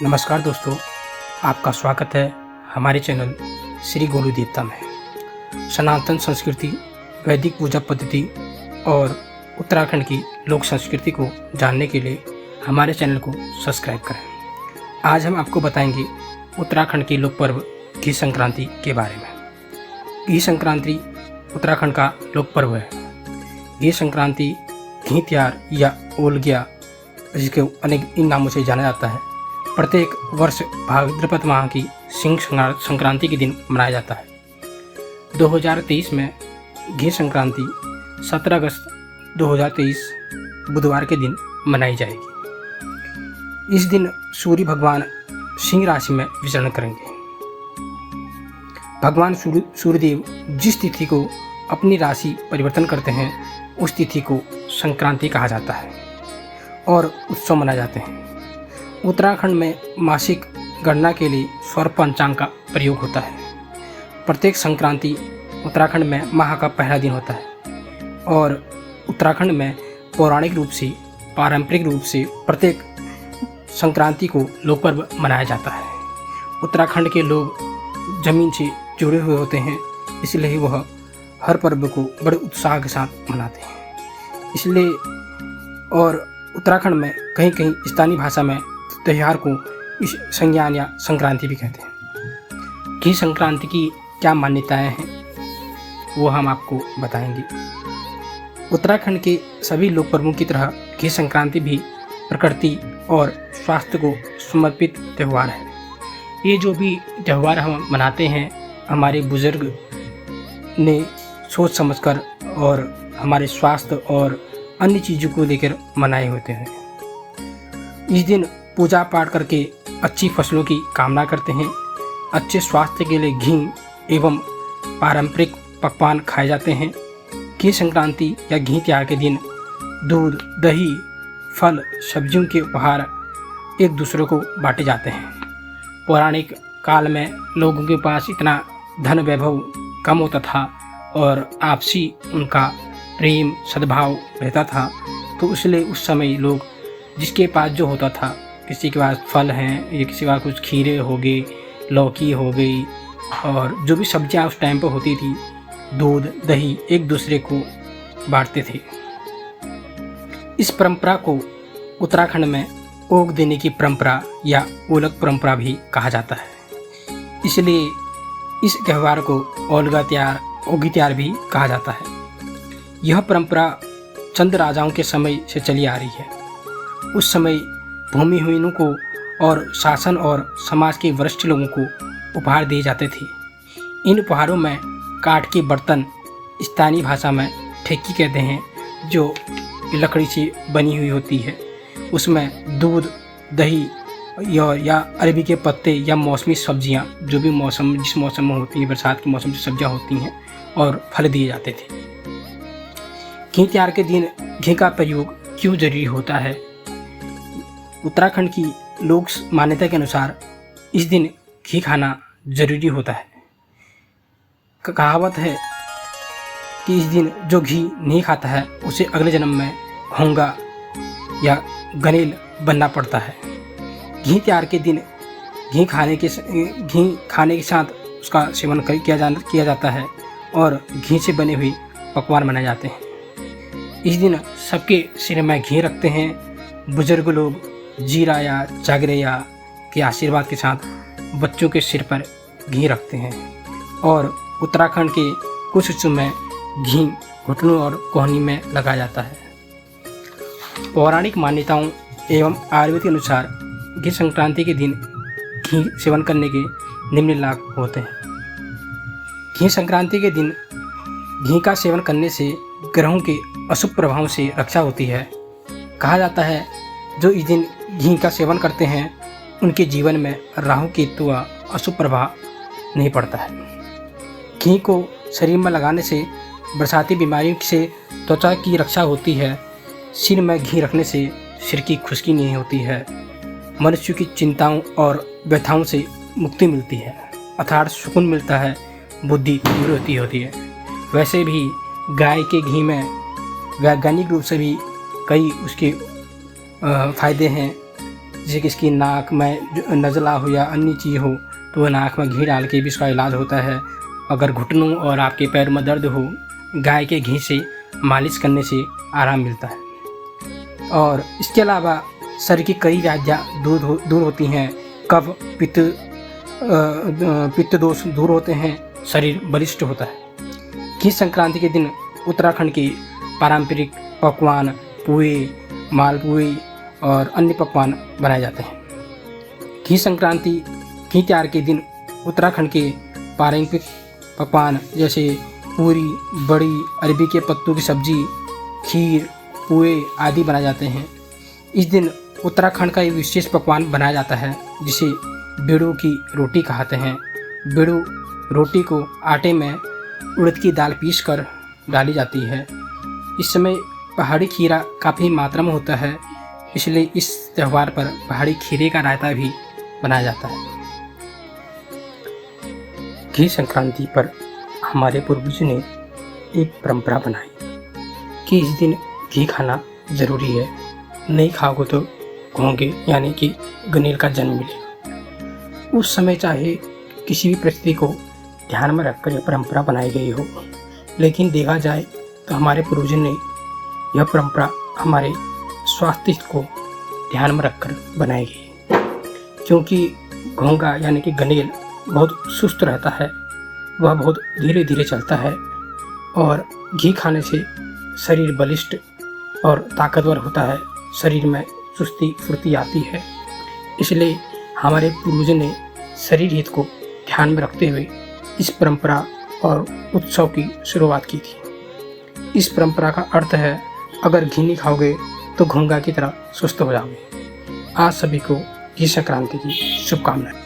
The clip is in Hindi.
नमस्कार दोस्तों, आपका स्वागत है हमारे चैनल श्री गोलू देवता में। सनातन संस्कृति, वैदिक पूजा पद्धति और उत्तराखंड की लोक संस्कृति को जानने के लिए हमारे चैनल को सब्सक्राइब करें। आज हम आपको बताएंगे उत्तराखंड के लोक पर्व घी संक्रांति के बारे में। घी संक्रांति उत्तराखंड का लोक पर्व है। घी संक्रांति, घी त्यार या ओलगिया, जिसके अनेक इन नामों से जाना जाता है, प्रत्येक वर्ष भाद्रपद माह की सिंह संक्रांति के दिन मनाया जाता है। 2023 में घी संक्रांति 17 अगस्त 2023 बुधवार के दिन मनाई जाएगी। इस दिन सूर्य भगवान सिंह राशि में विचरण करेंगे। भगवान सूर्यदेव जिस तिथि को अपनी राशि परिवर्तन करते हैं, उस तिथि को संक्रांति कहा जाता है और उत्सव मनाए जाते हैं। उत्तराखंड में मासिक गणना के लिए सौर पंचांग का प्रयोग होता है। प्रत्येक संक्रांति उत्तराखंड में माह का पहला दिन होता है और उत्तराखंड में पौराणिक रूप से, पारंपरिक रूप से प्रत्येक संक्रांति को लोक पर्व मनाया जाता है। उत्तराखंड के लोग जमीन से जुड़े हुए होते हैं, इसलिए वह हर पर्व को बड़े उत्साह के साथ मनाते हैं। इसलिए और उत्तराखंड में कहीं कहीं स्थानीय भाषा में त्यौहार को इस संज्ञान या संक्रांति भी कहते हैं। घी संक्रांति की क्या मान्यताएं हैं, वो हम आपको बताएंगे। उत्तराखंड के सभी लोक पर्वों की तरह घी संक्रांति भी प्रकृति और स्वास्थ्य को समर्पित त्यौहार है। ये जो भी त्यौहार हम मनाते हैं, हमारे बुजुर्ग ने सोच समझकर और हमारे स्वास्थ्य और अन्य चीज़ों को लेकर मनाए होते हैं। इस दिन पूजा पाठ करके अच्छी फसलों की कामना करते हैं। अच्छे स्वास्थ्य के लिए घी एवं पारंपरिक पकवान खाए जाते हैं। घी संक्रांति या घी त्यार के दिन दूध, दही, फल, सब्जियों के उपहार एक दूसरे को बांटे जाते हैं। पौराणिक काल में लोगों के पास इतना धन वैभव कम होता था और आपसी उनका प्रेम सद्भाव रहता था, तो इसलिए उस समय लोग जिसके पास जो होता था, किसी के पास फल हैं या किसी के पास कुछ खीरे हो गए, लौकी हो गई और जो भी सब्जियां उस टाइम पर होती थी, दूध, दही एक दूसरे को बांटते थे। इस परंपरा को उत्तराखंड में ओग देने की परंपरा या ओलग परंपरा भी कहा जाता है। इसलिए इस त्यौहार को ओलगा त्यार, ओगी त्यार भी कहा जाता है। यह परंपरा चंद राजाओं के समय से चली आ रही है। उस समय भूमिहीनों को और शासन और समाज के वरिष्ठ लोगों को उपहार दिए जाते थे। इन उपहारों में काठ के बर्तन, स्थानीय भाषा में ठेकी कहते हैं, जो लकड़ी से बनी हुई होती है, उसमें दूध, दही या अरबी के पत्ते या मौसमी सब्जियां, जो भी जिस मौसम में होती है, बरसात के मौसम से सब्जियां होती हैं, और फल दिए जाते थे। घी त्यार के दिन घी का प्रयोग क्यों जरूरी होता है? उत्तराखंड की लोक मान्यता के अनुसार इस दिन घी खाना जरूरी होता है। कहावत है कि इस दिन जो घी नहीं खाता है, उसे अगले जन्म में घोंगा या गनेल बनना पड़ता है। घी त्यार के दिन घी खाने के साथ उसका सेवन किया जाता है और घी से बने हुए पकवान बनाए जाते हैं। इस दिन सबके सिर में घी रखते हैं। बुजुर्ग लोग जीरा या जागरैया के आशीर्वाद के साथ बच्चों के सिर पर घी रखते हैं और उत्तराखंड के कुछ हिस्सों में घी घुटनों और कोहनी में लगाया जाता है। पौराणिक मान्यताओं एवं आयुर्वेद के अनुसार घी संक्रांति के दिन घी सेवन करने के निम्न लाभ होते हैं। घी संक्रांति के दिन घी का सेवन करने से ग्रहों के अशुभ प्रभावों से रक्षा होती है। कहा जाता है, जो इस दिन घी का सेवन करते हैं, उनके जीवन में राहु केतु का अशुभ प्रभाव नहीं पड़ता है। घी को शरीर में लगाने से बरसाती बीमारियों से त्वचा की रक्षा होती है। सिर में घी रखने से सिर की खुश्की नहीं होती है। मनुष्य की चिंताओं और व्यथाओं से मुक्ति मिलती है, अर्थात सुकून मिलता है, बुद्धि दूर होती है। वैसे भी गाय के घी में वैज्ञानिक रूप से भी कई उसके फ़ायदे हैं। जैसे किसकी नाक में नज़ला हो या अन्य चीज़ हो तो वह नाक में घी डाल के भी इसका इलाज होता है। अगर घुटनों और आपके पैर में दर्द हो, गाय के घी से मालिश करने से आराम मिलता है। और इसके अलावा शरीर की कई व्याधियाँ दूर होती हैं। कफ पित्त दोष दूर होते हैं, शरीर बलिष्ठ होता है। घी संक्रांति के दिन उत्तराखंड के पारंपरिक पकवान पुए, मालपुए और अन्य पकवान बनाए जाते हैं। घी संक्रांति घी त्योहार के दिन उत्तराखंड के पारंपरिक पकवान जैसे पूरी, बड़ी, अरबी के पत्तों की सब्जी, खीर, पुए आदि बनाए जाते हैं। इस दिन उत्तराखंड का एक विशेष पकवान बनाया जाता है जिसे बेड़ू की रोटी कहते हैं। बेड़ू रोटी को आटे में उड़द की दाल पीसकर डाली जाती है। इस समय पहाड़ी खीरा काफ़ी मात्रा में होता है, इसलिए इस त्यौहार पर पहाड़ी खीरे का रायता भी बनाया जाता है। घी संक्रांति पर हमारे पूर्वजों ने एक परंपरा बनाई कि इस दिन घी खाना ज़रूरी है, नहीं खाओगे तो घोंगे यानी कि गनेल का जन्म मिलेगा। उस समय चाहे किसी भी परिस्थिति को ध्यान में रखकर यह परंपरा बनाई गई हो, लेकिन देखा जाए तो हमारे पूर्वजों ने यह परंपरा हमारे स्वास्थ्य को ध्यान में रखकर बनाई गई, क्योंकि घोंगा यानी कि गनेल बहुत सुस्त रहता है, वह बहुत धीरे धीरे चलता है और घी खाने से शरीर बलिष्ठ और ताकतवर होता है, शरीर में सुस्ती फुर्ती आती है। इसलिए हमारे पूर्वजों ने शरीर हित को ध्यान में रखते हुए इस परंपरा और उत्सव की शुरुआत की थी। इस परंपरा का अर्थ है अगर घी नहीं खाओगे तो घोंगा की तरह सुस्त हो जाओगे। आज सभी को घी संक्रांति की शुभकामनाएं।